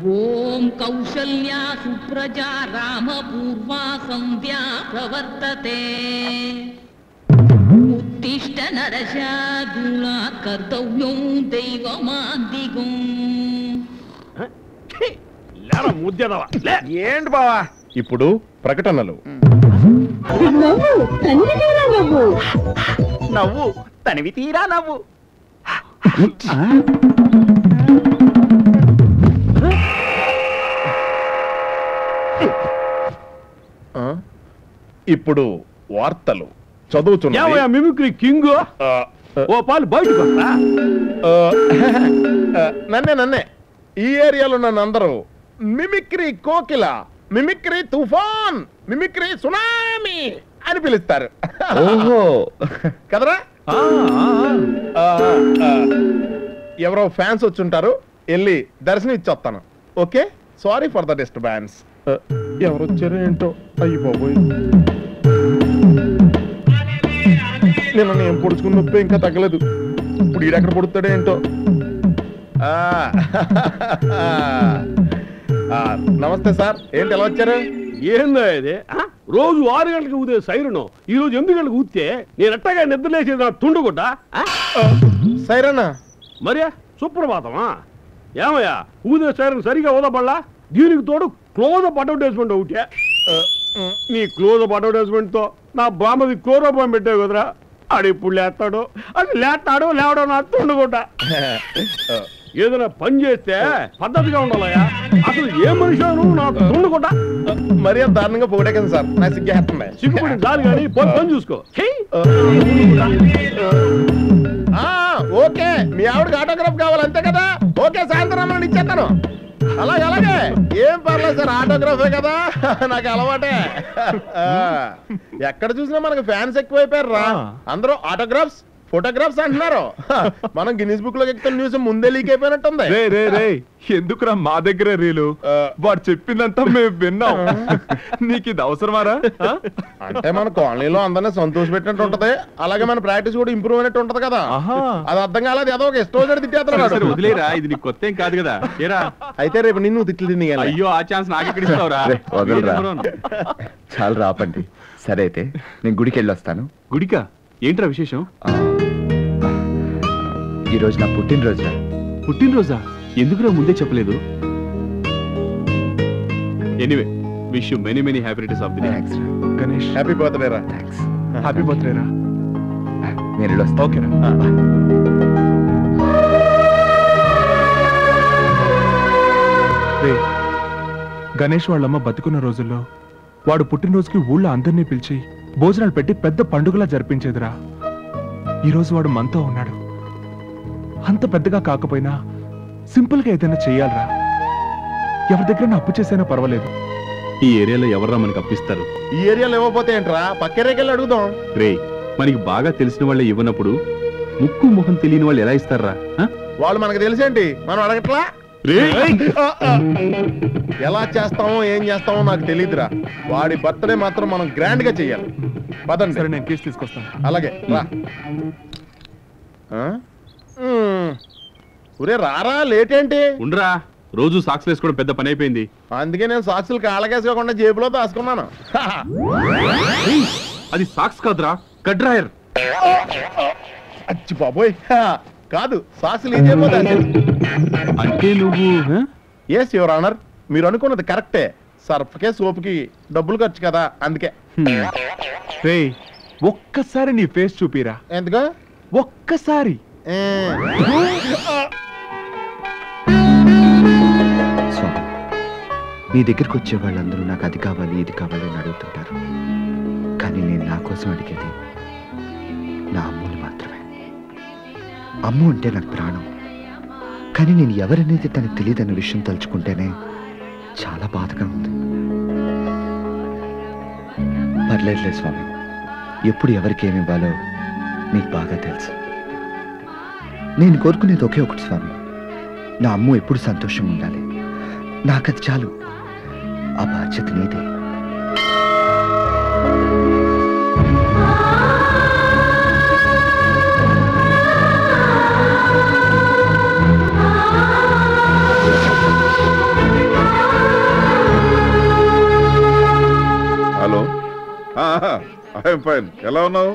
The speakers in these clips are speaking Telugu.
ఓం కౌసల్యా సుప్రజా రామపూర్వా సంధ్యా ప్రవర్తతే ఉత్తిష్ట నరశార్దూలా కర్తవ్యం దైవమాదిగం. ఏంటి బావా ఇప్పుడు ప్రకటనలు. నవ్వు తనివి తీరా నవ్వు. ఇప్పుడు వార్తలు చదువుతున్నా. మిమిక్రీ కింగ్ ఓ పాలు బయటకు నన్నే ఈ ఏరియాలో నన్ను అందరూ మిమిక్రీ కోకిల, మిమిక్రీ తుఫాన్, మిమిక్రీ సునామీ అని పిలుస్తారు. ఓహో కదరా? ఎవరో ఫ్యాన్స్ వచ్చుంటారు, వెళ్ళి దర్శనం ఇచ్చొస్తాను. Okay, sorry for the disturbance. ఎవరు వచ్చారు ఏంటో. అయ్యి బాబోయ్, నేను ఏం పొడుచుకుని నొప్పి ఇంకా తగ్గలేదు. ఇప్పుడు ఈడెక్కడ పొడుతాడో ఏంటో. నమస్తే సార్, ఏంటి ఎలా వచ్చారు? ఏందా ఇది? రోజు 6 గంటలకు ఊదే సైరను ఈ రోజు 8 గంటలకు ఊస్తే నేను ఎట్టగా నిద్రలేసేది నా తుండుకుంట. సైరనా? మరే సుప్రభాతమా? ఏమయ్యా ఊదే సైరన్ సరిగా ఊదబడలా? దీనికి తోడు క్లోజప్ అడ్వర్టైజ్మెంట్ ఒకటే. నీ క్లోజప్ అడ్వర్టైజ్మెంట్ తో నా బామ్మది క్లోరోబాం పెట్టావు కదరా. ఆడు ఇప్పుడు లేస్తాడు, అది లేస్తాడు లేవడో నా తుండుకుంటా. ఏదైనా పని చేస్తే పద్ధతిగా ఉండాలయా. అసలు ఏ మనిషి నా తుండుకుంటా. మరీ అంత దారుణంగా పోగొట్టేకండి సార్, నా సిగ్గేస్తుంది. సిగ్గుపడి చాలు కానీ పని చూసుకో. ఓకే, మీ ఆవిడకి ఆటోగ్రాఫ్ కావాలి అంతే కదా? ఓకే, సాయంత్రం రమ్మని ఇచ్చేస్తాను. అలాగే ఏం పర్లేదు సార్, ఆటోగ్రాఫే కదా, నాకు అలవాటే. ఎక్కడ చూసినా మనకు ఫ్యాన్స్ ఎక్కువైపోయారు రా. అందరూ ఆటోగ్రాఫ్స్ ఫోటోగ్రాఫ్స్ అంటున్నారు. మనం గిన్నీస్ బుక్ లో ఎక్కుతున్న న్యూస్ ముందే లీక్ అయిపోయినట్టుంది. ఎందుకురా మా దగ్గర రీలు? వాడు చెప్పిందంతా మేము విన్నాం. నీకు ఇది అవసరమారా? అంటే మన కాలనీలో అందరినీ సంతోష పెట్టినట్టు ఉంటది, అలాగే మన ప్రాక్టీస్ కూడా ఇంప్రూవ్ అయినట్టు ఉంటది కదా. అది అర్థం కాలేదు, ఏదో ఒక ఇష్టం తిట్టేస్తున్నాడు. వదిలేరా, ఇది నీకు కొత్త ఏం కాదు కదా. అయితే రేపు నిన్ను తిట్లు తిని. అయ్యో, ఆ ఛాన్స్ నాకెక్కడ ఇస్తావురా? చాలు రాపండి. సరే అయితే నేను గుడికి వెళ్ళొస్తాను. గుడికా? ఏంట్రా విశేషం? ఈరోజు నా పుట్టినరోజు. పుట్టినరోజా? ఎందుకురా ముందే చెప్పలేదు? Anyway, wish you many many happy returns of the day. Thanks రా గణేష్. హ్యాపీ బర్త్డే రా. థాంక్స్. హ్యాపీ బర్త్డే రా. నేను వెళ్ళొస్తా. ఓకేరా. గణేష్ వాళ్ళమ్మ బతుకున్న రోజుల్లో వాడు పుట్టినరోజుకి ఊళ్ళో అందరినీ పిలిచి భోజనాలు పెట్టి పెద్ద పండుగలా జరిపించేదిరా. ఈరోజు వాడు మనతో ఉన్నాడు. అంత పెద్దగా కాకపోయినా సింపుల్ గా ఏదైనా చెయ్యాలరా. ఎవరి దగ్గర అప్పు చేసైనా పర్వాలేదు. ఈ ఏరియాలో ఎవర్రా మనకి అప్పిస్తారు? ఈ ఏరియాలో ఇవ్వకపోతే ఏంట్రా, పక్కేరేకెళ్ళి అడుగుదాం. రే, మనకి బాగా తెలిసిన వాళ్ళే ఇవ్వనప్పుడు ముక్కు మొహం తెలియని వాళ్ళు ఎలా ఇస్తారా? వాళ్ళు మనకు తెలిసేంటి, మనం అడగట్లా. ఎలా చేస్తామో ఏం చేస్తామో నాకు తెలియదురా. వాడి బర్త్డే మాత్రం మనం గ్రాండ్ గా చెయ్యాలి. పదండి. సరే, నేను కేసు తీసుకొస్తాను. అలాగే రా. ఒరే రారా, లేట్ ఏంటి? ఉండరా, రోజు సాక్స్ వేసుకోవడం పెద్ద పని అయిపోయింది. అందుకే నేను సాక్సులు కాళ్ళకేసుకోకుండా జేబులో దాచుకున్నాను. అది సాక్స్ కాదురా, కడ్రాయర్. అచ్చి బాబోయ్, కాదు సాక్సులు ఈ జేబులో దాచాను. అంటే నువ్వు? ఎస్ యువర్ ఆనర్, మీరు అనుకున్నది కరెక్టే. సర్ఫ్కే సోపుకి డబ్బులు ఖర్చు కదా, అందుకే. రే, ఒక్కసారి నీ ఫేస్ చూపిరా. ఎందుకు? ఒక్కసారి. మీ దగ్గరకు వచ్చే వాళ్ళందరూ నాకు అది కావాలి ఇది కావాలి అని అడుగుతుంటారు, కానీ నేను నా కోసం అడిగేది నా అమ్ముని మాత్రమే. అమ్ము అంటే నాకు ప్రాణం, కానీ నేను ఎవరనేది తనకు తెలియదన్న విషయం తలుచుకుంటేనే చాలా బాధగా ఉంది. పర్లేదులే స్వామి, ఎప్పుడు ఎవరికి ఏమి ఇవ్వాలో మీకు బాగా తెలుసు. నేను కోరుకునేది ఒకే ఒకటి స్వామి, నా అమ్ము ఎప్పుడు సంతోషంగా ఉండాలి. నాకది చాలు. ఆ బాధ్యత నీదే. I'm fine. ఎలా ఉన్నావు?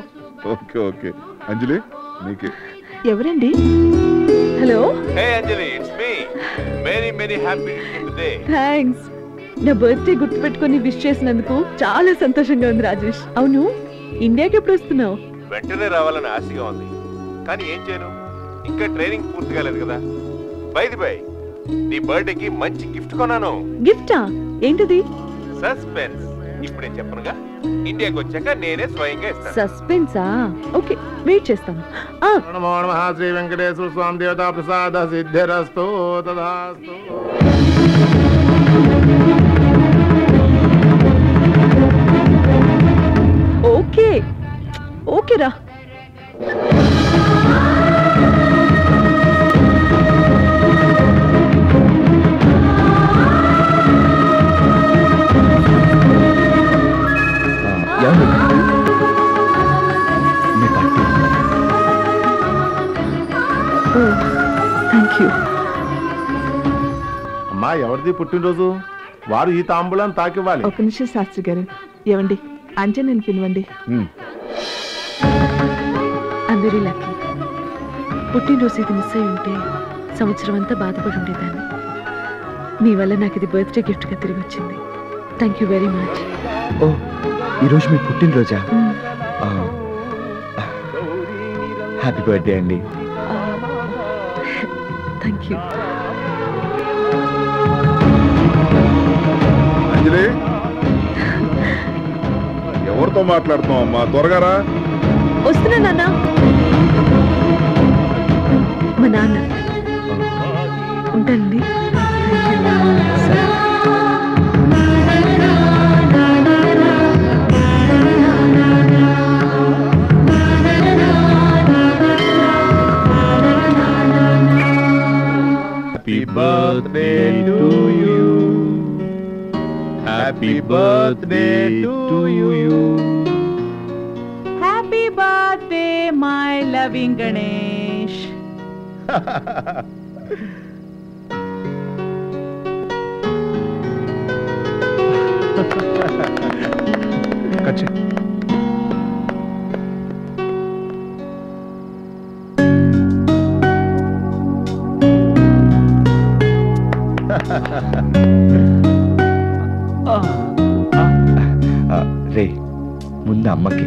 Okay okay. అంజలి నీకే. ఎవరండి? Hello. Hey Anjali, it's me. Many many happy birthday. Thanks. నా బర్త్డే గుర్తుపెట్టుకొని విష్ చేసినందుకు చాలా సంతోషంగా ఉంది రాజేష్. అవును, ఇండియాకి ఎప్పుడు వస్తున్నావు? వెంటనే రావాలని ఆశగా ఉంది, కానీ ఏం చేయను, ఇంకా ట్రైనింగ్ పూర్తి కాలేదు కదా. బై నీ బర్త్డేకి మంచి గిఫ్ట్ కొన్నాను. గిఫ్టా? ఏంటిది? సస్పెన్స్. ఇప్పుడు నేను చెప్పనుగా, ఇండియాకి వచ్చాక నేనే స్వయంగా ఇస్తాను. సస్పెన్సా? ఓకే, వెయిట్ చేస్తాను. నమో నమః శ్రీ వెంకటేశ్వర స్వామి దేవతా ప్రసాద సిద్ధిరస్తు తదాస్తు. ఓకే ఓకే రా. Thank you. అమ్మా, ఎవరిది పుట్టినరోజు? వారు ఈ తాంబూలాన్ని తాకివ్వాలి. ఒక నిమిషం శాస్త్రి గారు. ఏవండి, అంజనని పిలవండి. అందరి లక్కీ. పుట్టినరోజు ఇది మిస్ అయి ఉంటే సంవత్సరం అంతా బాధపడి ఉండేదాన్ని. మీ వల్ల నాకు ఇది బర్త్డే గిఫ్ట్గా తిరిగి వచ్చింది. Thank you very much. ఓ, ఈరోజు మీ పుట్టినరోజా? హ్యాపీ బర్త్డే అండి. Thank you. అంజలి, ఎవరితో మాట్లాడుతున్నావు అమ్మా? త్వరగా రా. వస్తున్నా నాన్న. మా నాన్న. ఉంటానండి. Happy birthday to you. Happy birthday to you. Happy birthday, my loving Ganesh. కచ్చి. రే, ముందు అమ్మకి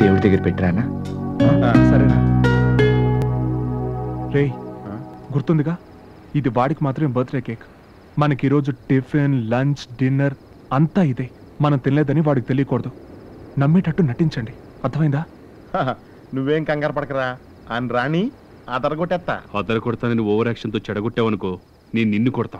దేవుడి దగ్గర పెట్టరానా? సరేనా? రే, గుర్తుందిగా, ఇది వాడికి మాత్రమే బర్త్డే కేక్. మనకి ఈరోజు టిఫిన్, లంచ్, డిన్నర్ అంతా ఇదే. మనం తినలేదని వాడికి తెలియకూడదు. నమ్మేటట్టు నటించండి, అర్థమైందా? నువ్వేం కంగారు పడకరా. అని రాణి అదరగొట్టేస్తా. అదర కొడతానని ఓవర్ యాక్షన్ తో చెడగొట్టావనుకో, నేను నిన్ను కొడతా.